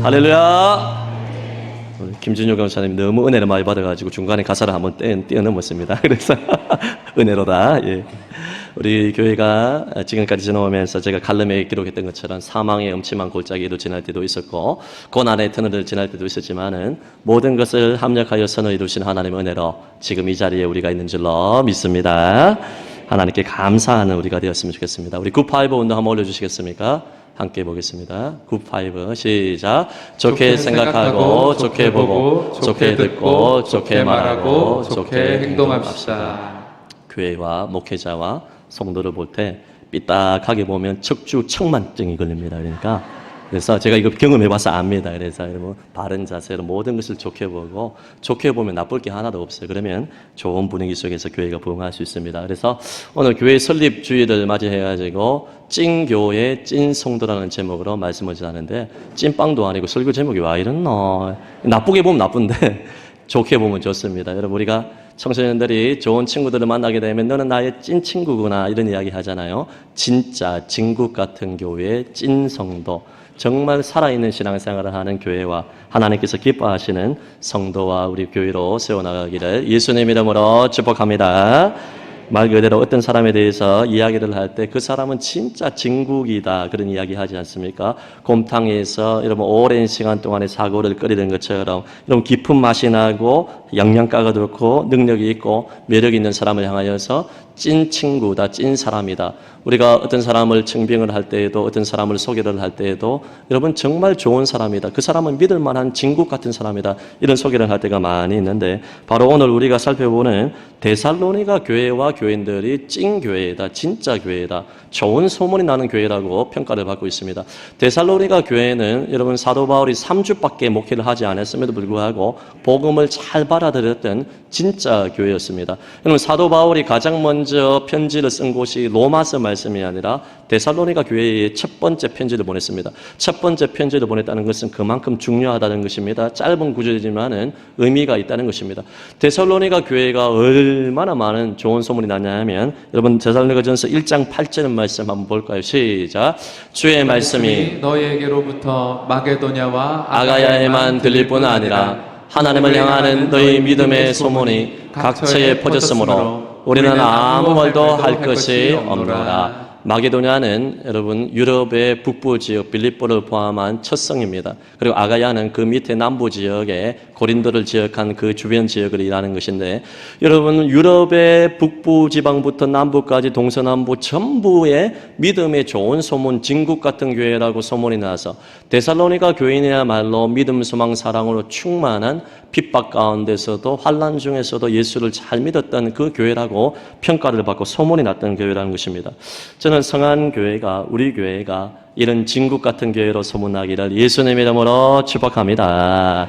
할렐루야. 김준효 강사님 너무 은혜를 많이 받아가지고 중간에 가사를 한번 뛰어넘었습니다. 그래서 은혜로다. 예. 우리 교회가 지금까지 지나오면서 제가 칼럼에 기록했던 것처럼 사망의 음침한 골짜기로 지날 때도 있었고 고난의 터널을 지날 때도 있었지만은 모든 것을 합력하여 선을 이루신 하나님의 은혜로 지금 이 자리에 우리가 있는 줄로 믿습니다. 하나님께 감사하는 우리가 되었으면 좋겠습니다. 우리 굿파이브 운동 한번 올려주시겠습니까? 함께 보겠습니다. 굿파이브 시작. 좋게 생각하고 좋게 보고 좋게 듣고 좋게 말하고 좋게 행동합시다. 교회와 목회자와 성도를 볼 때 삐딱하게 보면 척주척만증이 걸립니다. 그래서 제가 이거 경험해봐서 압니다. 그래서 여러분 바른 자세로 모든 것을 좋게 보고 좋게 보면 나쁠 게 하나도 없어요. 그러면 좋은 분위기 속에서 교회가 부흥할 수 있습니다. 그래서 오늘 교회 설립 주일을 맞이해가지고 찐교회 찐성도라는 제목으로 말씀을 전하는데 찐빵도 아니고 설교 제목이 와 이랬노. 나쁘게 보면 나쁜데 좋게 보면 좋습니다. 여러분 우리가 청소년들이 좋은 친구들을 만나게 되면 너는 나의 찐 친구구나 이런 이야기 하잖아요. 진짜 진국 같은 교회 찐성도 정말 살아있는 신앙생활을 하는 교회와 하나님께서 기뻐하시는 성도와 우리 교회로 세워나가기를 예수님 이름으로 축복합니다. 말 그대로 어떤 사람에 대해서 이야기를 할 때 그 사람은 진짜 진국이다 그런 이야기 하지 않습니까? 곰탕에서 여러분 오랜 시간 동안에 사고를 끓이는 것처럼 여러분 깊은 맛이 나고 영양가가 좋고 능력이 있고 매력 있는 사람을 향하여서 찐 친구다, 찐 사람이다. 우리가 어떤 사람을 증빙을 할 때에도 어떤 사람을 소개를 할 때에도 여러분 정말 좋은 사람이다. 그 사람은 믿을 만한 진국 같은 사람이다. 이런 소개를 할 때가 많이 있는데 바로 오늘 우리가 살펴보는 데살로니가 교회와 교인들이 찐 교회다, 진짜 교회다, 좋은 소문이 나는 교회라고 평가를 받고 있습니다. 데살로니가 교회는 여러분 사도 바울이 3주밖에 목회를 하지 않았음에도 불구하고 복음을 잘 받아들였던 진짜 교회였습니다. 여러분 사도 바울이 가장 먼저 편지를 쓴 곳이 로마서 말씀이 아니라 데살로니가 교회에 첫 번째 편지를 보냈습니다. 첫 번째 편지를 보냈다는 것은 그만큼 중요하다는 것입니다. 짧은 구절이지만은 의미가 있다는 것입니다. 데살로니가 교회가 얼마나 많은 좋은 소문이 났냐면 여러분 데살로니가전서 1장 8절 말씀 한번 볼까요? 시작. 주의 말씀이 너희에게로부터 마게도냐와 아가야에만 들릴 뿐 아니라 하나님을 향하는 너희 믿음의 소문이 각처에 퍼졌으므로 우리는 아무 말도 할 것이 없노라. 마게도냐는 여러분 유럽의 북부 지역 빌립보를 포함한 첫 성입니다. 그리고 아가야는 그 밑에 남부 지역에 고린도를 지역한 그 주변 지역을 일하는 것인데 여러분 유럽의 북부 지방부터 남부까지 동서남부 전부의 믿음의 좋은 소문 진국 같은 교회라고 소문이 나서 데살로니가 교인이야말로 믿음 소망 사랑으로 충만한 핍박 가운데서도 환난 중에서도 예수를 잘 믿었던 그 교회라고 평가를 받고 소문이 났던 교회라는 것입니다. 저는 성한 교회가 우리 교회가 이런 진국 같은 교회로 소문나기를 예수님 이름으로 축복합니다.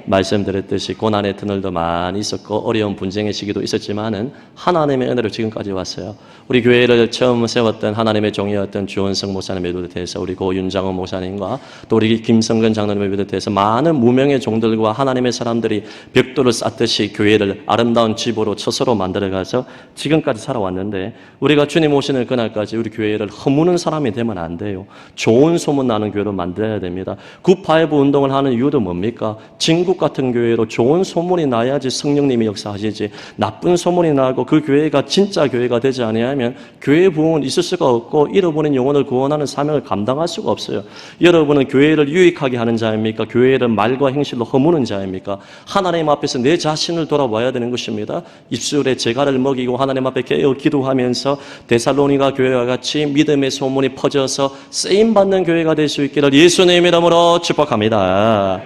말씀드렸듯이 고난의 터널도 많이 있었고 어려운 분쟁의 시기도 있었지만은 하나님의 은혜로 지금까지 왔어요. 우리 교회를 처음 세웠던 하나님의 종이었던 주원성 목사님을 비롯해서 우리 고 윤장원 목사님과 또 우리 김성근 장로님을 비롯해서 많은 무명의 종들과 하나님의 사람들이 벽돌을 쌓듯이 교회를 아름다운 집으로 처소로 만들어가서 지금까지 살아왔는데 우리가 주님 오시는 그날까지 우리 교회를 허무는 사람이 되면 안 돼요. 좋은 소문 나는 교회로 만들어야 됩니다. 굿파이브 운동을 하는 이유도 뭡니까? 진국 같은 교회로 좋은 소문이 나야지 성령님이 역사하시지 나쁜 소문이 나고 그 교회가 진짜 교회가 되지 않으면 교회 부흥은 있을 수가 없고 잃어버린 영혼을 구원하는 사명을 감당할 수가 없어요. 여러분은 교회를 유익하게 하는 자입니까? 교회를 말과 행실로 허무는 자입니까? 하나님 앞에서 내 자신을 돌아봐야 되는 것입니다. 입술에 재갈을 먹이고 하나님 앞에 깨어 기도하면서 데살로니가 교회와 같이 믿음의 소문이 퍼져서 쓰임받는 교회가 될 수 있기를 예수님 이름으로 축복합니다.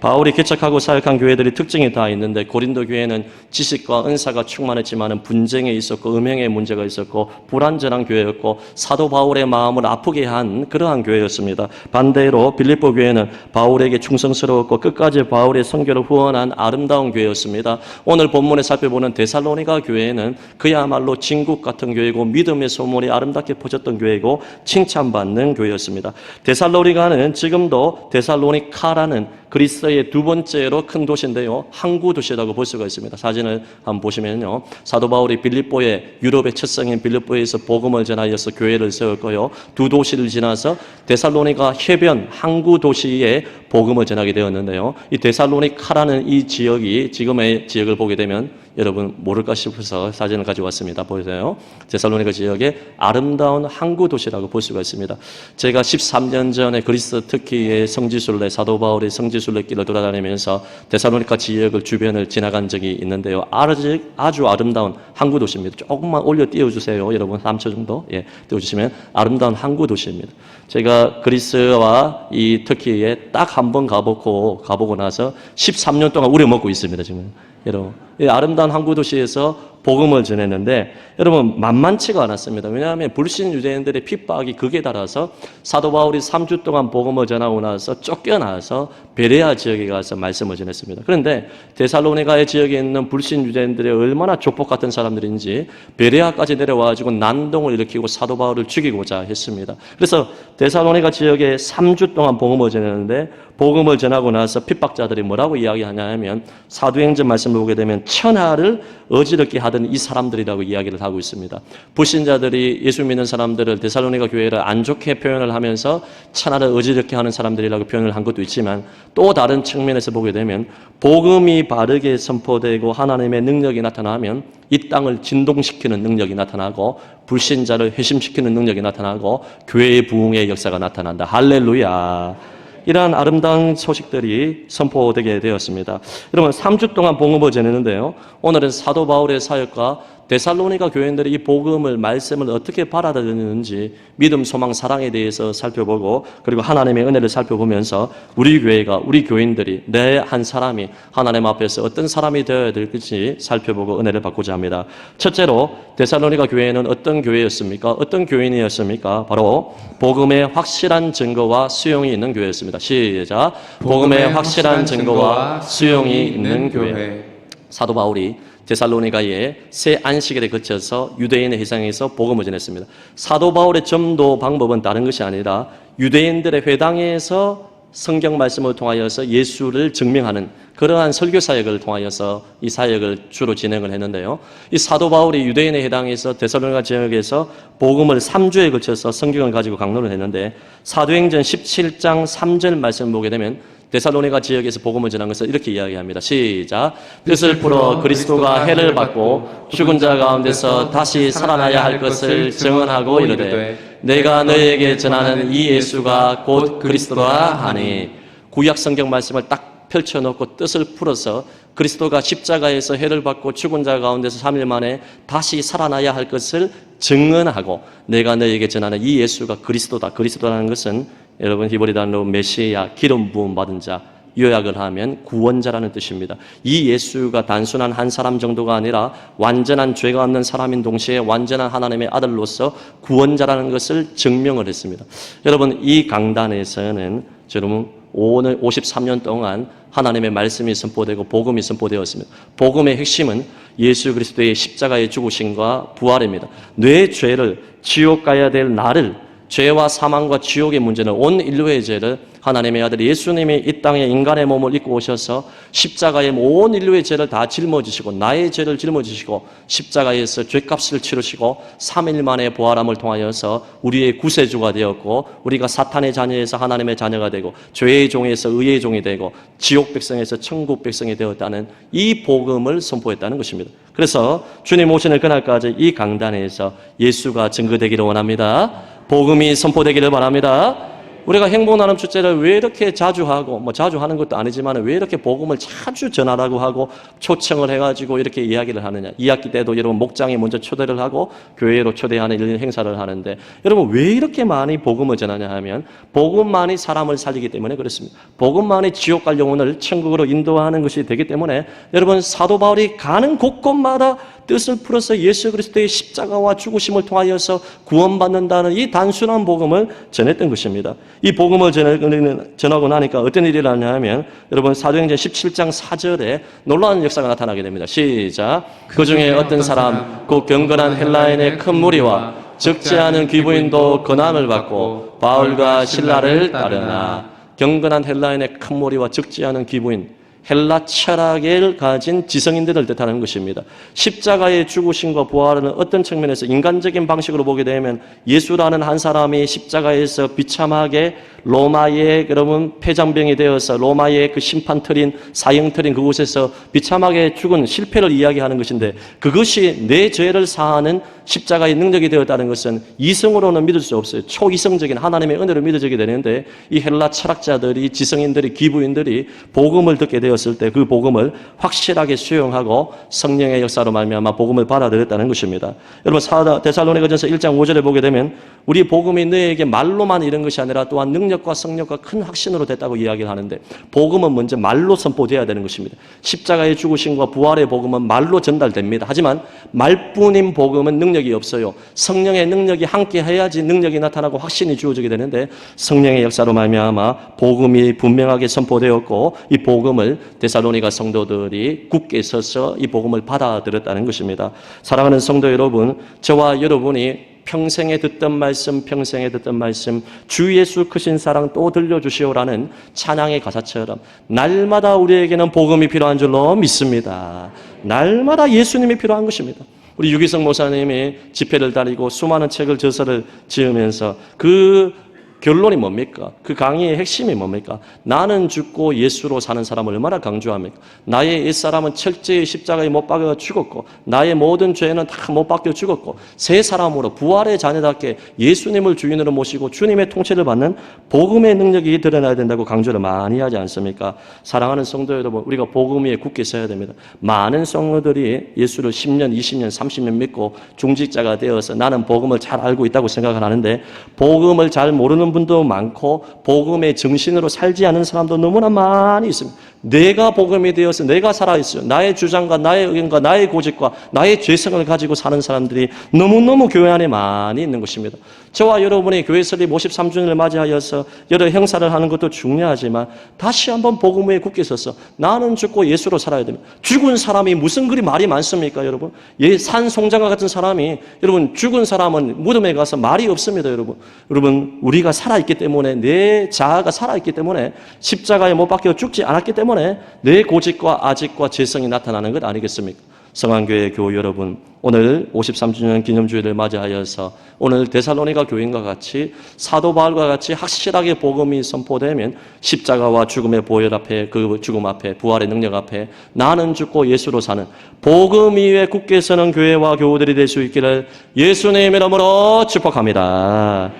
바울이 개척하고 사역한 교회들이 특징이 다 있는데 고린도 교회는 지식과 은사가 충만했지만 분쟁에 있었고 음행의 문제가 있었고 불완전한 교회였고 사도 바울의 마음을 아프게 한 그러한 교회였습니다. 반대로 빌립보 교회는 바울에게 충성스러웠고 끝까지 바울의 선교를 후원한 아름다운 교회였습니다. 오늘 본문에 살펴보는 데살로니가 교회는 그야말로 진국 같은 교회고 믿음의 소문이 아름답게 퍼졌던 교회고 칭찬받는 교회였습니다. 데살로니가는 지금도 데살로니카라는 그리스의 두 번째로 큰 도시인데요. 항구 도시라고 볼 수가 있습니다. 사진을 한번 보시면요. 사도 바울이 빌립보에 유럽의 첫 성인 빌립보에서 복음을 전하여서 교회를 세웠고요. 두 도시를 지나서 데살로니가 해변 항구 도시에 복음을 전하게 되었는데요. 이 데살로니카라는 이 지역이 지금의 지역을 보게 되면 여러분 모를까 싶어서 사진을 가져왔습니다. 보세요. 데살로니가 지역의 아름다운 항구 도시라고 볼 수가 있습니다. 제가 13년 전에 그리스 터키의 성지순례 사도 바울의 성지순례 길을 돌아다니면서 데살로니카 지역을 주변을 지나간 적이 있는데요. 아주 아름다운 항구 도시입니다. 조금만 올려 띄워주세요. 여러분 3초 정도 띄워주시면 아름다운 항구 도시입니다. 제가 그리스와 이 터키에 딱 한 번 가보고 나서 13년 동안 우려먹고 있습니다. 지금 여러분 이 아름다운 항구 도시에서 복음을 전했는데 여러분 만만치가 않았습니다. 왜냐하면 불신 유대인들의 핍박이 극에 달아서 사도 바울이 3주 동안 복음을 전하고 나서 쫓겨나서 베레아 지역에 가서 말씀을 전했습니다. 그런데 데살로니가의 지역에 있는 불신 유대인들이 얼마나 조폭 같은 사람들인지 베레아까지 내려와가지고 난동을 일으키고 사도 바울을 죽이고자 했습니다. 그래서 데살로니가 지역에 3주 동안 복음을 전했는데 복음을 전하고 나서 핍박자들이 뭐라고 이야기하냐 하면 사도행전 말씀을 보게 되면 천하를 어지럽게 하던 이 사람들이라고 이야기를 하고 있습니다. 불신자들이 예수 믿는 사람들을 데살로니가 교회를 안 좋게 표현을 하면서 천하를 어지럽게 하는 사람들이라고 표현을 한 것도 있지만 또 다른 측면에서 보게 되면 복음이 바르게 선포되고 하나님의 능력이 나타나면 이 땅을 진동시키는 능력이 나타나고 불신자를 회심시키는 능력이 나타나고 교회의 부흥의 역사가 나타난다. 할렐루야. 이러한 아름다운 소식들이 선포되게 되었습니다. 여러분 3주 동안 복음을 전했는데요. 오늘은 사도 바울의 사역과 데살로니가 교인들이 이 복음을 말씀을 어떻게 받아들였는지 믿음, 소망, 사랑에 대해서 살펴보고 그리고 하나님의 은혜를 살펴보면서 우리 교회가 우리 교인들이 내 한 사람이 하나님 앞에서 어떤 사람이 되어야 될지 살펴보고 은혜를 받고자 합니다. 첫째로 데살로니가 교회는 어떤 교회였습니까? 어떤 교인이었습니까? 바로 복음의 확실한 증거와 수용이 있는 교회였습니다. 시작. 복음의 확실한 증거와 수용이 있는 교회. 사도 바울이 데살로니가에 새 안식일에 거쳐서 유대인의 회당에서 복음을 전했습니다. 사도 바울의 전도 방법은 다른 것이 아니라 유대인들의 회당에서 성경 말씀을 통하여서 예수를 증명하는 그러한 설교 사역을 통하여서 이 사역을 주로 진행을 했는데요. 이 사도 바울이 유대인의 회당에서 데살로니가 지역에서 복음을 3주에 걸쳐서 성경을 가지고 강론을 했는데 사도행전 17장 3절 말씀을 보게 되면 데살로니가 지역에서 복음을 전한 것을 이렇게 이야기합니다. 시작. 뜻을 풀어 그리스도가 해를 받고 죽은 자 가운데서 다시 살아나야 할 것을 증언하고 이르되 내가 너희에게 전하는 이 예수가 곧 그리스도라 하니. 구약 성경 말씀을 딱 펼쳐놓고 뜻을 풀어서 그리스도가 십자가에서 해를 받고 죽은 자 가운데서 3일 만에 다시 살아나야 할 것을 증언하고 내가 너희에게 전하는 이 예수가 그리스도다. 그리스도라는 것은 여러분 히브리 단어로 메시아, 기름 부음 받은 자, 요약을 하면 구원자라는 뜻입니다. 이 예수가 단순한 한 사람 정도가 아니라 완전한 죄가 없는 사람인 동시에 완전한 하나님의 아들로서 구원자라는 것을 증명을 했습니다. 여러분 이 강단에서는 여러분 오늘 53년 동안 하나님의 말씀이 선포되고 복음이 선포되었습니다. 복음의 핵심은 예수 그리스도의 십자가의 죽으심과 부활입니다. 내 죄를 지옥 가야 될 나를 죄와 사망과 지옥의 문제는 온 인류의 죄를 하나님의 아들 예수님이 이 땅에 인간의 몸을 입고 오셔서 십자가에 온 인류의 죄를 다 짊어지시고 나의 죄를 짊어지시고 십자가에서 죄값을 치르시고 3일 만에 부활함을 통하여서 우리의 구세주가 되었고 우리가 사탄의 자녀에서 하나님의 자녀가 되고 죄의 종에서 의의 종이 되고 지옥 백성에서 천국 백성이 되었다는 이 복음을 선포했다는 것입니다. 그래서 주님 오시는 그날까지 이 강단에서 예수가 증거되기를 원합니다. 복음이 선포되기를 바랍니다. 우리가 행복나눔 축제를 왜 이렇게 자주 하고 자주 하는 것도 아니지만 왜 이렇게 복음을 자주 전하라고 하고 초청을 해가지고 이렇게 이야기를 하느냐. 2학기 때도 여러분 목장이 먼저 초대를 하고 교회로 초대하는 이런 행사를 하는데 여러분 왜 이렇게 많이 복음을 전하냐 하면 복음만이 사람을 살리기 때문에 그렇습니다. 복음만이 지옥 갈 영혼을 천국으로 인도하는 것이 되기 때문에 여러분 사도 바울이 가는 곳곳마다 뜻을 풀어서 예수 그리스도의 십자가와 죽으심을 통하여서 구원받는다는 이 단순한 복음을 전했던 것입니다. 이 복음을 전하고 나니까 어떤 일이 일어나냐 하면 여러분 사도행전 17장 4절에 놀라운 역사가 나타나게 됩니다. 시작. 그 중에 어떤 사람 곧 경건한 헬라인의 큰 무리와 적지 않은 귀부인도 권함을 받고 바울과 실라를 따르나. 경건한 헬라인의 큰 머리와 적지 않은 기부인, 헬라 철학을 가진 지성인들을 뜻하는 것입니다. 십자가의 죽으심과 부활은 어떤 측면에서 인간적인 방식으로 보게 되면 예수라는 한 사람이 십자가에서 비참하게 로마의 그러면 폐장병이 되어서 로마의 그 심판터인 사형터인 그곳에서 비참하게 죽은 실패를 이야기하는 것인데, 그것이 내 죄를 사하는 십자가의 능력이 되었다는 것은 이성으로는 믿을 수 없어요. 초이성적인 하나님의 은혜로 믿어지게 되는데, 이 헬라 철학자들이, 지성인들이, 기부인들이 복음을 듣게 되었을 때 그 복음을 확실하게 수용하고 성령의 역사로 말미암아 복음을 받아들였다는 것입니다. 여러분, 데살로니가전서 1장 5절에 보게 되면 우리 복음이 너에게 말로만 이런 것이 아니라 또한 능력과 성령과 큰 확신으로 됐다고 이야기를 하는데, 복음은 먼저 말로 선포되어야 되는 것입니다. 십자가의 죽으심과 부활의 복음은 말로 전달됩니다. 하지만 말뿐인 복음은 능력이 없어요. 성령의 능력이 함께 해야지 능력이 나타나고 확신이 주어지게 되는데, 성령의 역사로 말미암아 복음이 분명하게 선포되었고, 이 복음을 데살로니가 성도들이 굳게 서서 이 복음을 받아들였다는 것입니다. 사랑하는 성도 여러분, 저와 여러분이 평생에 듣던 말씀, 평생에 듣던 말씀, 주 예수 크신 사랑 또 들려주시오라는 찬양의 가사처럼 날마다 우리에게는 복음이 필요한 줄로 믿습니다. 날마다 예수님이 필요한 것입니다. 우리 유기성 목사님이 집회를 다니고 수많은 책을 저서를 지으면서 그 결론이 뭡니까? 그 강의의 핵심이 뭡니까? 나는 죽고 예수로 사는 사람을 얼마나 강조합니까? 나의 옛사람은 철저히 십자가에 못 박혀 죽었고, 나의 모든 죄는 다 못 박혀 죽었고, 새 사람으로 부활의 자녀답게 예수님을 주인으로 모시고 주님의 통치를 받는 복음의 능력이 드러나야 된다고 강조를 많이 하지 않습니까? 사랑하는 성도 여러분, 우리가 복음 위에 굳게 서야 됩니다. 많은 성도들이 예수를 10년, 20년, 30년 믿고 중직자가 되어서 나는 복음을 잘 알고 있다고 생각을 하는데, 복음을 잘 모르는 분도 많고 복음의 정신으로 살지 않은 사람도 너무나 많이 있습니다. 내가 복음이 되어서 내가 살아있어요. 나의 주장과 나의 의견과 나의 고집과 나의 죄성을 가지고 사는 사람들이 너무너무 교회 안에 많이 있는 것입니다. 저와 여러분이 교회 설립 53주년을 맞이하여서 여러 행사를 하는 것도 중요하지만, 다시 한번 복음 위에 굳게 서서 나는 죽고 예수로 살아야 됩니다. 죽은 사람이 무슨 그리 말이 많습니까, 여러분? 산송장과 같은 사람이, 여러분, 죽은 사람은 무덤에 가서 말이 없습니다, 여러분. 여러분, 우리가 살아있기 때문에, 내 자아가 살아있기 때문에, 십자가에 못 박혀 죽지 않았기 때문에 내 고집과 아집과 죄성이 나타나는 것 아니겠습니까? 성안교회 교우 여러분, 오늘 53주년 기념주일을 맞이하여서 오늘 데살로니가 교인과 같이 사도 바울과 같이 확실하게 복음이 선포되면 십자가와 죽음의 보혈 앞에, 그 죽음 앞에, 부활의 능력 앞에 나는 죽고 예수로 사는 복음 위에 굳게 서는 교회와 교우들이 될 수 있기를 예수님의 이름으로 축복합니다.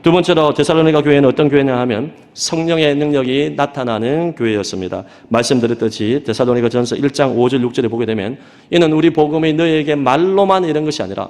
두 번째로 데살로니가 교회는 어떤 교회냐 하면 성령의 능력이 나타나는 교회였습니다. 말씀드렸듯이 데살로니가 전서 1장 5절 6절에 보게 되면, 이는 우리 복음이 너희에게 말로만 이런 것이 아니라,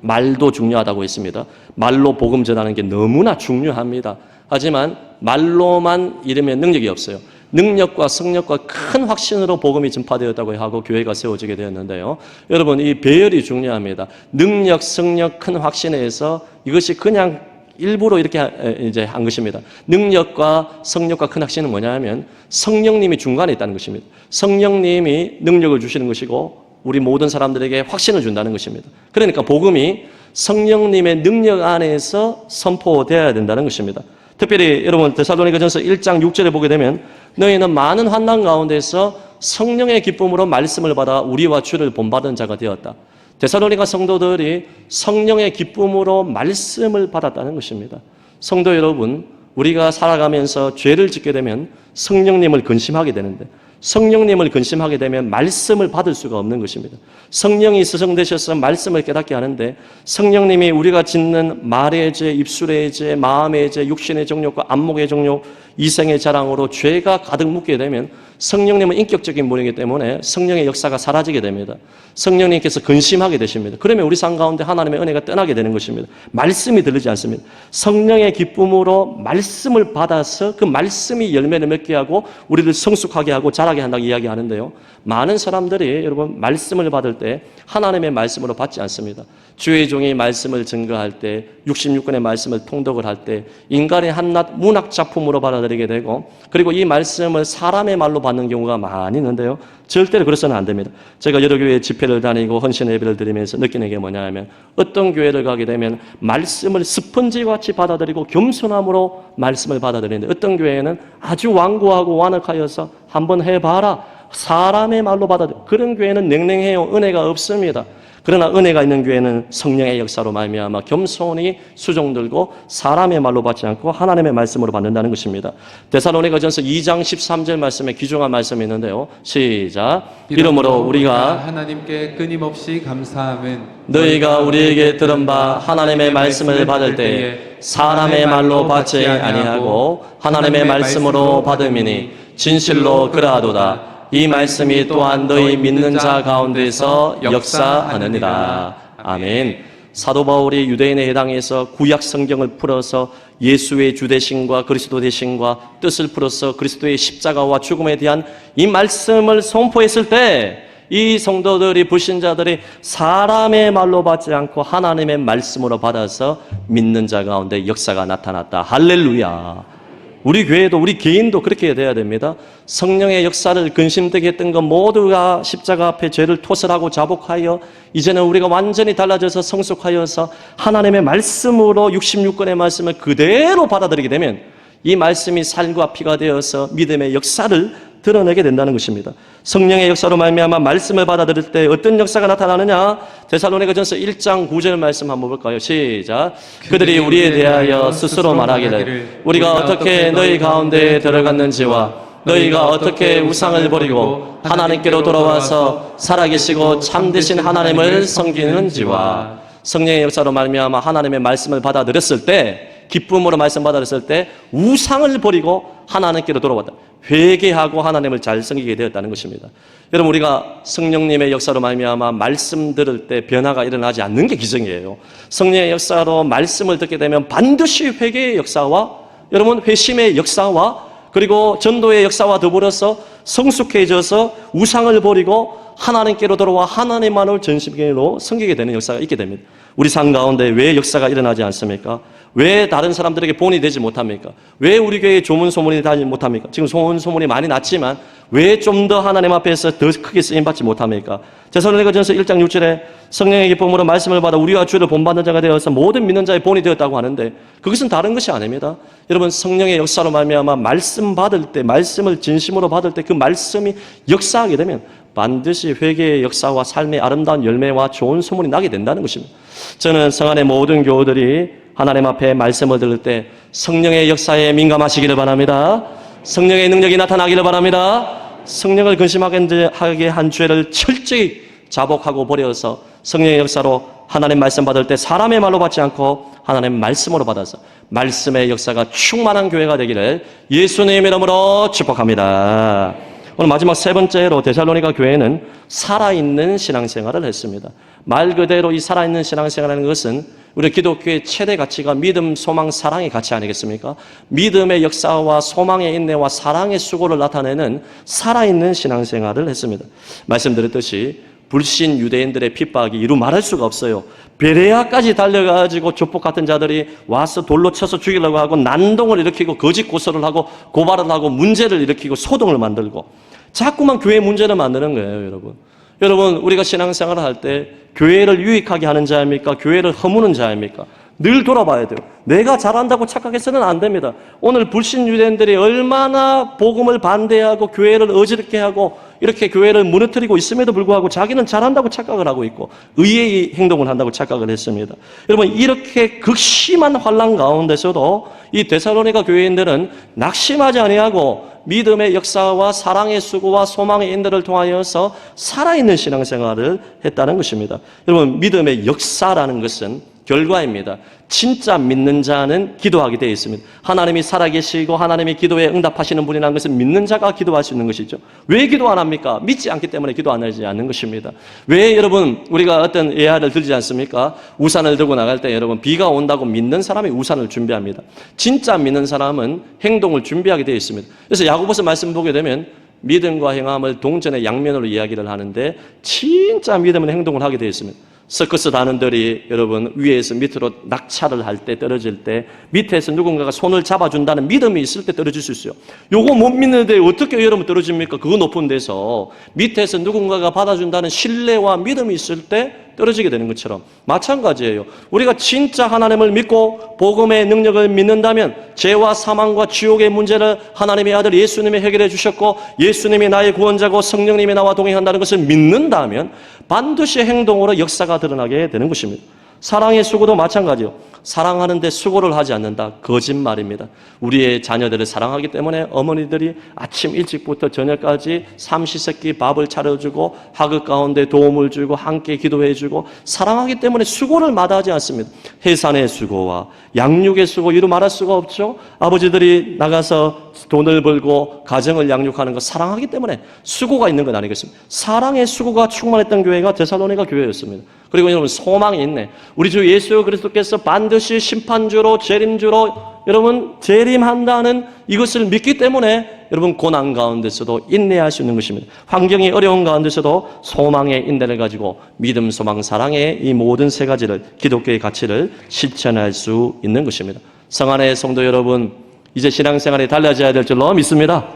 말도 중요하다고 했습니다. 말로 복음 전하는 게 너무나 중요합니다. 하지만 말로만 이르면 능력이 없어요. 능력과 성령과 큰 확신으로 복음이 전파되었다고 하고 교회가 세워지게 되었는데요. 여러분, 이 배열이 중요합니다. 능력, 성령, 큰 확신에서 이것이 그냥 일부러 이렇게 이제 한 것입니다. 능력과 성령과 큰 확신은 뭐냐 하면 성령님이 중간에 있다는 것입니다. 성령님이 능력을 주시는 것이고 우리 모든 사람들에게 확신을 준다는 것입니다. 그러니까 복음이 성령님의 능력 안에서 선포되어야 된다는 것입니다. 특별히 여러분 데살로니가전서 1장 6절에 보게 되면, 너희는 많은 환난 가운데서 성령의 기쁨으로 말씀을 받아 우리와 주를 본받은 자가 되었다. 데살로니가 성도들이 성령의 기쁨으로 말씀을 받았다는 것입니다. 성도 여러분, 우리가 살아가면서 죄를 짓게 되면 성령님을 근심하게 되는데, 성령님을 근심하게 되면 말씀을 받을 수가 없는 것입니다. 성령이 스승되셔서 말씀을 깨닫게 하는데, 성령님이 우리가 짓는 말의 죄, 입술의 죄, 마음의 죄, 육신의 정욕과 안목의 정욕, 이생의 자랑으로 죄가 가득 묻게 되면 성령님은 인격적인 분이기 때문에 성령의 역사가 사라지게 됩니다. 성령님께서 근심하게 되십니다. 그러면 우리 삶 가운데 하나님의 은혜가 떠나게 되는 것입니다. 말씀이 들리지 않습니다. 성령의 기쁨으로 말씀을 받아서 그 말씀이 열매를 맺게 하고 우리를 성숙하게 하고 자라게 한다고 이야기하는데요. 많은 사람들이 여러분 말씀을 받을 때 하나님의 말씀으로 받지 않습니다. 주의 종이 말씀을 증거할 때, 66권의 말씀을 통독을 할 때 인간의 한낱 문학 작품으로 받아들이고 받아들이게 되고, 그리고 이 말씀을 사람의 말로 받는 경우가 많이 있는데요. 절대로 그래서는 안 됩니다. 제가 여러 교회 집회를 다니고 헌신 예배를 드리면서 느끼는 게 뭐냐 하면, 어떤 교회를 가게 되면 말씀을 스펀지와 같이 받아들이고 겸손함으로 말씀을 받아들이는데, 어떤 교회는 아주 완고하고 완악하여서 한번 해봐라, 사람의 말로 받아들여. 그런 교회는 냉랭해요. 은혜가 없습니다. 그러나 은혜가 있는 교회는 성령의 역사로 말미암아 겸손히 수종 들고 사람의 말로 받지 않고 하나님의 말씀으로 받는다는 것입니다. 데살로니가전서 2장 13절 말씀에 귀중한 말씀이 있는데요. 시작. 이러므로 우리가 하나님께 끊임없이 감사함은 너희가 우리에게 들은 바 하나님의 말씀을 받을 때에 사람의 말로 받지 아니하고 하나님의 말씀으로 받음이니 진실로 그러하도다. 이 말씀이 또한 너희 믿는 자 가운데서 역사하느니라. 아멘. 사도 바울이 유대인의 해당에서 구약 성경을 풀어서 예수의 주 되심과 그리스도 되심과 뜻을 풀어서 그리스도의 십자가와 죽음에 대한 이 말씀을 선포했을 때, 이 성도들이, 불신자들이 사람의 말로 받지 않고 하나님의 말씀으로 받아서 믿는 자 가운데 역사가 나타났다. 할렐루야. 우리 교회도, 우리 개인도 그렇게 돼야 됩니다. 성령의 역사를 근심되게 했던 것 모두가 십자가 앞에 죄를 토설하고 자복하여 이제는 우리가 완전히 달라져서 성숙하여서 하나님의 말씀으로 66권의 말씀을 그대로 받아들이게 되면 이 말씀이 살과 피가 되어서 믿음의 역사를 드러내게 된다는 것입니다. 성령의 역사로 말미암아 말씀을 받아들일 때 어떤 역사가 나타나느냐? 데살로니가전서 1장 9절 말씀 한번 볼까요? 시작. 그들이 우리에 대하여 스스로 말하기를 우리가 어떻게 너희 가운데에 들어갔는지와 너희가 어떻게 우상을 버리고 하나님께로 돌아와서 살아계시고 참되신 하나님을 섬기는지와. 성령의 역사로 말미암아 하나님의 말씀을 받아들였을 때, 기쁨으로 말씀 받아들였을 때 우상을 버리고 하나님께로 돌아왔다. 회개하고 하나님을 잘 섬기게 되었다는 것입니다. 여러분, 우리가 성령님의 역사로 말미암아 말씀 들을 때 변화가 일어나지 않는 게 기적이에요. 성령의 역사로 말씀을 듣게 되면 반드시 회개의 역사와, 여러분, 회심의 역사와, 그리고 전도의 역사와 더불어서 성숙해져서 우상을 버리고 하나님께로 돌아와 하나님만을 전심으로 섬기게 되는 역사가 있게 됩니다. 우리 삶 가운데 왜 역사가 일어나지 않습니까? 왜 다른 사람들에게 본이 되지 못합니까? 왜 우리 교회에 좋은 소문이 나지 못합니까? 지금 좋은 소문이 많이 났지만 왜 좀 더 하나님 앞에서 더 크게 쓰임받지 못합니까? 데살로니가전서 1장 6절에 성령의 기쁨으로 말씀을 받아 우리와 주를 본받는 자가 되어서 모든 믿는 자의 본이 되었다고 하는데, 그것은 다른 것이 아닙니다. 여러분, 성령의 역사로 말미암아 말씀 받을 때, 말씀을 진심으로 받을 때 그 말씀이 역사하게 되면 반드시 회개의 역사와 삶의 아름다운 열매와 좋은 소문이 나게 된다는 것입니다. 저는 성안의 모든 교우들이 하나님 앞에 말씀을 들을 때 성령의 역사에 민감하시기를 바랍니다. 성령의 능력이 나타나기를 바랍니다. 성령을 근심하게 한 죄를 철저히 자복하고 버려서 성령의 역사로 하나님 말씀 받을 때 사람의 말로 받지 않고 하나님 말씀으로 받아서 말씀의 역사가 충만한 교회가 되기를 예수님 이름으로 축복합니다. 오늘 마지막 세 번째로 데살로니가 교회는 살아있는 신앙생활을 했습니다. 말 그대로 이 살아있는 신앙생활이라는 것은 우리 기독교의 최대 가치가 믿음, 소망, 사랑의 가치 아니겠습니까? 믿음의 역사와 소망의 인내와 사랑의 수고를 나타내는 살아있는 신앙생활을 했습니다. 말씀드렸듯이 불신 유대인들의 핍박이 이루 말할 수가 없어요. 베레아까지 달려가지고 조폭 같은 자들이 와서 돌로 쳐서 죽이려고 하고 난동을 일으키고 거짓 고소를 하고 고발을 하고 문제를 일으키고 소동을 만들고 자꾸만 교회 문제를 만드는 거예요, 여러분. 여러분, 우리가 신앙생활을 할 때 교회를 유익하게 하는 자입니까? 교회를 허무는 자입니까? 늘 돌아봐야 돼요. 내가 잘한다고 착각해서는 안 됩니다. 오늘 불신 유대인들이 얼마나 복음을 반대하고 교회를 어지럽게 하고 이렇게 교회를 무너뜨리고 있음에도 불구하고 자기는 잘한다고 착각을 하고 있고 의의 행동을 한다고 착각을 했습니다. 여러분, 이렇게 극심한 환난 가운데서도 이 데살로니가 교회인들은 낙심하지 아니하고 믿음의 역사와 사랑의 수고와 소망의 인들을 통하여서 살아있는 신앙생활을 했다는 것입니다. 여러분, 믿음의 역사라는 것은 결과입니다. 진짜 믿는 자는 기도하게 되어 있습니다. 하나님이 살아계시고 하나님이 기도에 응답하시는 분이라는 것은 믿는 자가 기도할 수 있는 것이죠. 왜 기도 안 합니까? 믿지 않기 때문에 기도 안 하지 않는 것입니다. 왜 여러분, 우리가 어떤 예화를 들지 않습니까? 우산을 들고 나갈 때 여러분, 비가 온다고 믿는 사람이 우산을 준비합니다. 진짜 믿는 사람은 행동을 준비하게 되어 있습니다. 그래서 야고보서 말씀 보게 되면 믿음과 행함을 동전의 양면으로 이야기를 하는데 진짜 믿음은 행동을 하게 되어 있습니다. 서커스 단원들이 여러분 위에서 밑으로 낙차를 할 때 떨어질 때 밑에서 누군가가 손을 잡아준다는 믿음이 있을 때 떨어질 수 있어요. 요거 못 믿는데 어떻게 여러분 떨어집니까? 그거 높은 데서 밑에서 누군가가 받아준다는 신뢰와 믿음이 있을 때 떨어지게 되는 것처럼 마찬가지예요. 우리가 진짜 하나님을 믿고 복음의 능력을 믿는다면 죄와 사망과 지옥의 문제를 하나님의 아들 예수님이 해결해 주셨고 예수님이 나의 구원자고 성령님이 나와 동행한다는 것을 믿는다면 반드시 행동으로 역사가 드러나게 되는 것입니다. 사랑의 수고도 마찬가지요. 사랑하는데 수고를 하지 않는다. 거짓말입니다. 우리의 자녀들을 사랑하기 때문에 어머니들이 아침 일찍부터 저녁까지 삼시세끼 밥을 차려주고 학업 가운데 도움을 주고 함께 기도해주고 사랑하기 때문에 수고를 마다하지 않습니다. 해산의 수고와 양육의 수고 이루 말할 수가 없죠. 아버지들이 나가서 돈을 벌고 가정을 양육하는 것 사랑하기 때문에 수고가 있는 건 아니겠습니까? 사랑의 수고가 충만했던 교회가 데살로니가 교회였습니다. 그리고 여러분 소망이 있네. 우리 주 예수 그리스도께서 반드시 심판주로 재림주로 여러분 재림한다는 이것을 믿기 때문에 여러분 고난 가운데서도 인내할 수 있는 것입니다. 환경이 어려운 가운데서도 소망의 인내를 가지고 믿음, 소망, 사랑의 이 모든 세 가지를 기독교의 가치를 실천할 수 있는 것입니다. 성안의 성도 여러분, 이제 신앙생활이 달라져야 될 줄로 믿습니다.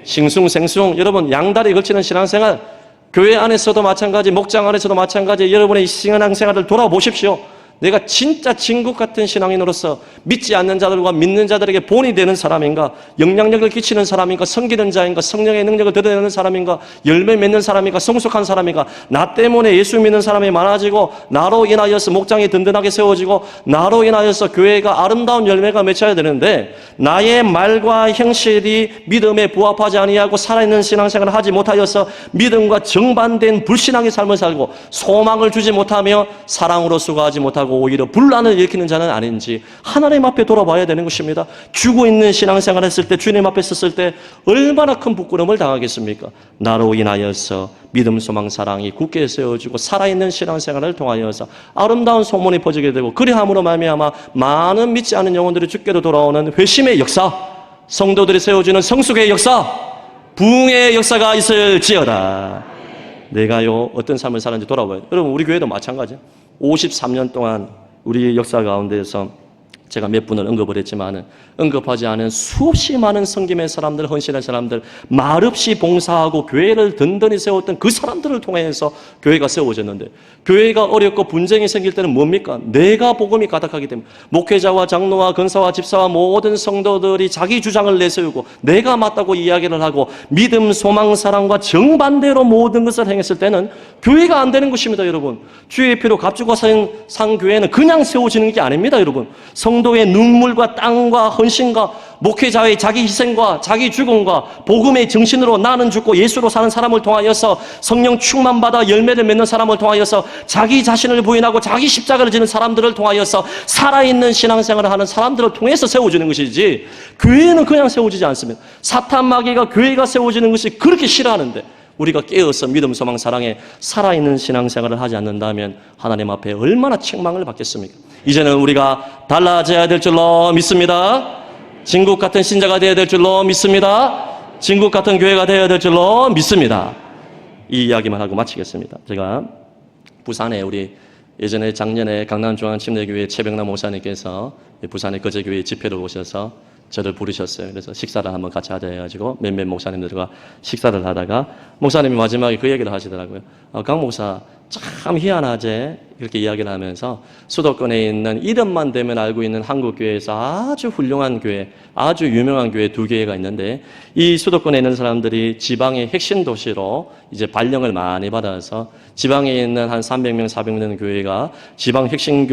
싱숭생숭 여러분 양다리 걸치는 신앙생활 교회 안에서도 마찬가지, 목장 안에서도 마찬가지 여러분의 신앙생활을 돌아보십시오. 내가 진짜 진국 같은 신앙인으로서 믿지 않는 자들과 믿는 자들에게 본이 되는 사람인가, 영향력을 끼치는 사람인가, 섬기는 자인가, 성령의 능력을 드러내는 사람인가, 열매 맺는 사람인가, 성숙한 사람인가. 나 때문에 예수 믿는 사람이 많아지고 나로 인하여서 목장이 든든하게 세워지고 나로 인하여서 교회가 아름다운 열매가 맺혀야 되는데 나의 말과 형실이 믿음에 부합하지 아니하고 살아있는 신앙생활을 하지 못하여서 믿음과 정반대인 불신앙의 삶을 살고 소망을 주지 못하며 사랑으로 수고하지 못하고 오히려 분란을 일으키는 자는 아닌지 하나님 앞에 돌아봐야 되는 것입니다. 죽어 있는 신앙생활을 했을 때 주님 앞에 섰을 때 얼마나 큰 부끄러움을 당하겠습니까? 나로 인하여서 믿음, 소망, 사랑이 굳게 세워지고 살아있는 신앙생활을 통하여서 아름다운 소문이 퍼지게 되고 그리함으로 말미암아 많은 믿지 않은 영혼들이 주께로 돌아오는 회심의 역사, 성도들이 세워지는 성숙의 역사, 부흥의 역사가 있을지어다. 내가요 어떤 삶을 사는지 돌아봐야 돼요. 여러분 우리 교회도 마찬가지예요. 53년 동안 우리 역사 가운데에서 제가 몇 분을 언급을 했지만 언급하지 않은 수없이 많은 섬김의 사람들, 헌신의 사람들, 말없이 봉사하고 교회를 든든히 세웠던 그 사람들을 통해서 교회가 세워졌는데 교회가 어렵고 분쟁이 생길 때는 뭡니까? 내가 복음이 가득하기 때문에 목회자와 장로와 권사와 집사와 모든 성도들이 자기 주장을 내세우고 내가 맞다고 이야기를 하고 믿음, 소망, 사랑과 정반대로 모든 것을 행했을 때는 교회가 안 되는 것입니다. 여러분 주의 피로 값주고 산 교회는 그냥 세워지는 게 아닙니다. 여러분 성도의 눈물과 땀과 헌신과 목회자의 자기 희생과 자기 죽음과 복음의 정신으로 나는 죽고 예수로 사는 사람을 통하여서 성령 충만받아 열매를 맺는 사람을 통하여서 자기 자신을 부인하고 자기 십자가를 지는 사람들을 통하여서 살아있는 신앙생활을 하는 사람들을 통해서 세워지는 것이지 교회는 그냥 세워지지 않습니다. 사탄 마귀가 교회가 세워지는 것이 그렇게 싫어하는데 우리가 깨어서 믿음, 소망, 사랑에 살아있는 신앙생활을 하지 않는다면 하나님 앞에 얼마나 책망을 받겠습니까? 이제는 우리가 달라져야 될 줄로 믿습니다. 진국 같은 신자가 되어야 될 줄로 믿습니다. 진국 같은 교회가 되어야 될 줄로 믿습니다. 이 이야기만 하고 마치겠습니다. 제가 부산에 우리 예전에 작년에 강남중앙침례교회 최병남 목사님께서 부산의 거제교회 집회를 오셔서 저를 부르셨어요. 그래서 식사를 한번 같이 하자 해가지고 몇몇 목사님들과 식사를 하다가 목사님이 마지막에 그 얘기를 하시더라고요. 강 목사 참 희한하제 이렇게 이야기를 하면서 수도권에 있는 이름만 되면 알고 있는 한국교회에서 아주 훌륭한 교회, 아주 유명한 교회 두 교회가 있는데 이 수도권에 있는 사람들이 지방의 핵심 도시로 이제 발령을 많이 받아서 지방에 있는 한 300명, 400명 되는 교회가 지방 핵심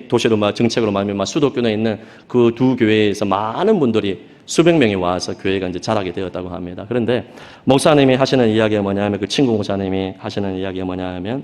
도시로 정책으로 말미암아 수도권에 있는 그 두 교회에서 많은 분들이 수백 명이 와서 교회가 이제 자라게 되었다고 합니다. 그런데 목사님이 하시는 이야기가 뭐냐면 그 친구 목사님이 하시는 이야기가 뭐냐면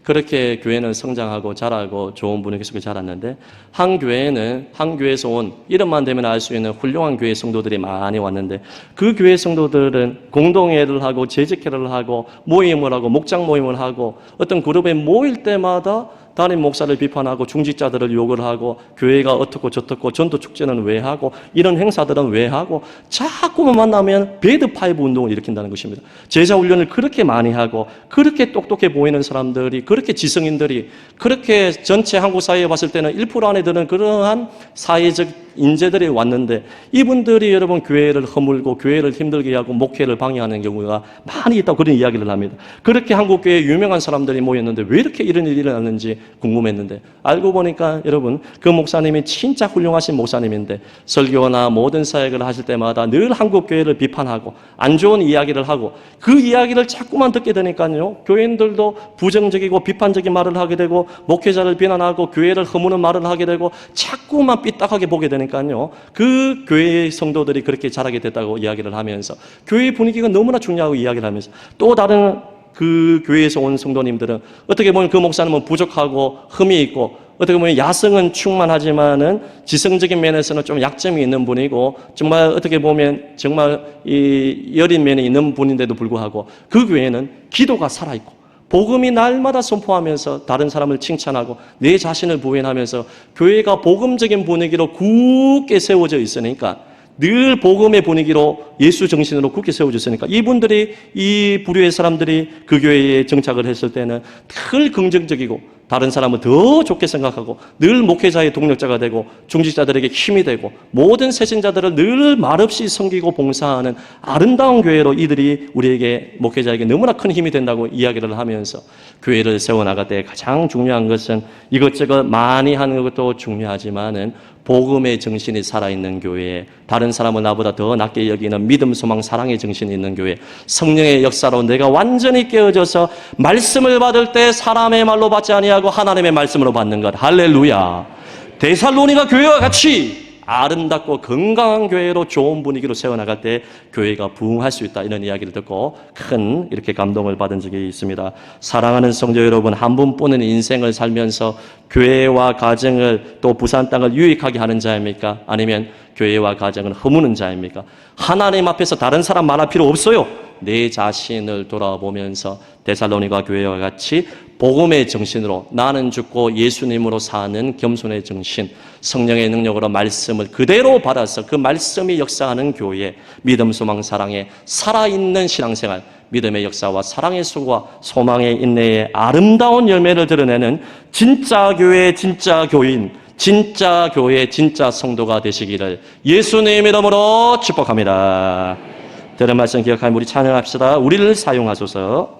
그렇게 교회는 성장하고 자라고 좋은 분위기 속에 자랐는데 한 교회에서 온 이름만 되면 알 수 있는 훌륭한 교회 성도들이 많이 왔는데 그 교회 성도들은 공동회를 하고 재직회를 하고 모임을 하고 목장 모임을 하고 어떤 그룹에 모일 때마다 담임 목사를 비판하고 중직자들을 욕을 하고 교회가 어떻고 저떻고 전도 축제는 왜 하고 이런 행사들은 왜 하고 자꾸만 만나면 배드파이브 운동을 일으킨다는 것입니다. 제자 훈련을 그렇게 많이 하고 그렇게 똑똑해 보이는 사람들이 그렇게 지성인들이 그렇게 전체 한국 사회에 봤을 때는 1% 안에 드는 그러한 사회적 인재들이 왔는데 이분들이 여러분 교회를 허물고 교회를 힘들게 하고 목회를 방해하는 경우가 많이 있다고 그런 이야기를 합니다. 그렇게 한국 교회에 유명한 사람들이 모였는데 왜 이렇게 이런 일이 일어났는지 궁금했는데 알고 보니까 여러분 그 목사님이 진짜 훌륭하신 목사님인데 설교나 모든 사역을 하실 때마다 늘 한국 교회를 비판하고 안 좋은 이야기를 하고 그 이야기를 자꾸만 듣게 되니까요 교인들도 부정적이고 비판적인 말을 하게 되고 목회자를 비난하고 교회를 허무는 말을 하게 되고 자꾸만 삐딱하게 보게 되니까요 그 교회의 성도들이 그렇게 자라게 됐다고 이야기를 하면서 교회 분위기가 너무나 중요하고 이야기를 하면서 또 다른 그 교회에서 온 성도님들은 어떻게 보면 그 목사님은 부족하고 흠이 있고 어떻게 보면 야성은 충만하지만은 지성적인 면에서는 좀 약점이 있는 분이고 정말 어떻게 보면 정말 이 여린 면이 있는 분인데도 불구하고 그 교회는 기도가 살아있고 복음이 날마다 선포하면서 다른 사람을 칭찬하고 내 자신을 부인하면서 교회가 복음적인 분위기로 굳게 세워져 있으니까 늘 복음의 분위기로 예수 정신으로 굳게 세워져 있으니까 이분들이 이 부류의 사람들이 그 교회에 정착을 했을 때는 늘 긍정적이고 다른 사람은 더 좋게 생각하고 늘 목회자의 동력자가 되고 중직자들에게 힘이 되고 모든 세신자들을 늘 말없이 섬기고 봉사하는 아름다운 교회로 이들이 우리에게 목회자에게 너무나 큰 힘이 된다고 이야기를 하면서 교회를 세워나갈 때 가장 중요한 것은 이것저것 많이 하는 것도 중요하지만은 복음의 정신이 살아있는 교회, 다른 사람은 나보다 더 낮게 여기는 믿음, 소망, 사랑의 정신이 있는 교회, 성령의 역사로 내가 완전히 깨어져서 말씀을 받을 때 사람의 말로 받지 아니하고 하나님의 말씀으로 받는 것. 할렐루야. 데살로니가 교회와 같이 아름답고 건강한 교회로 좋은 분위기로 세워나갈 때 교회가 부흥할 수 있다 이런 이야기를 듣고 큰 이렇게 감동을 받은 적이 있습니다. 사랑하는 성도 여러분, 한 분뿐인 인생을 살면서 교회와 가정을 또 부산 땅을 유익하게 하는 자입니까? 아니면 교회와 가정을 허무는 자입니까? 하나님 앞에서 다른 사람 말할 필요 없어요. 내 자신을 돌아보면서 데살로니가 교회와 같이 복음의 정신으로 나는 죽고 예수님으로 사는 겸손의 정신, 성령의 능력으로 말씀을 그대로 받아서 그 말씀이 역사하는 교회, 믿음, 소망, 사랑의 살아있는 신앙생활, 믿음의 역사와 사랑의 수고와 소망의 인내의 아름다운 열매를 드러내는 진짜 교회, 진짜 교인, 진짜 교회, 진짜 성도가 되시기를 예수님 이름으로 축복합니다. 들은 말씀 기억하며 우리 찬양합시다. 우리를 사용하소서.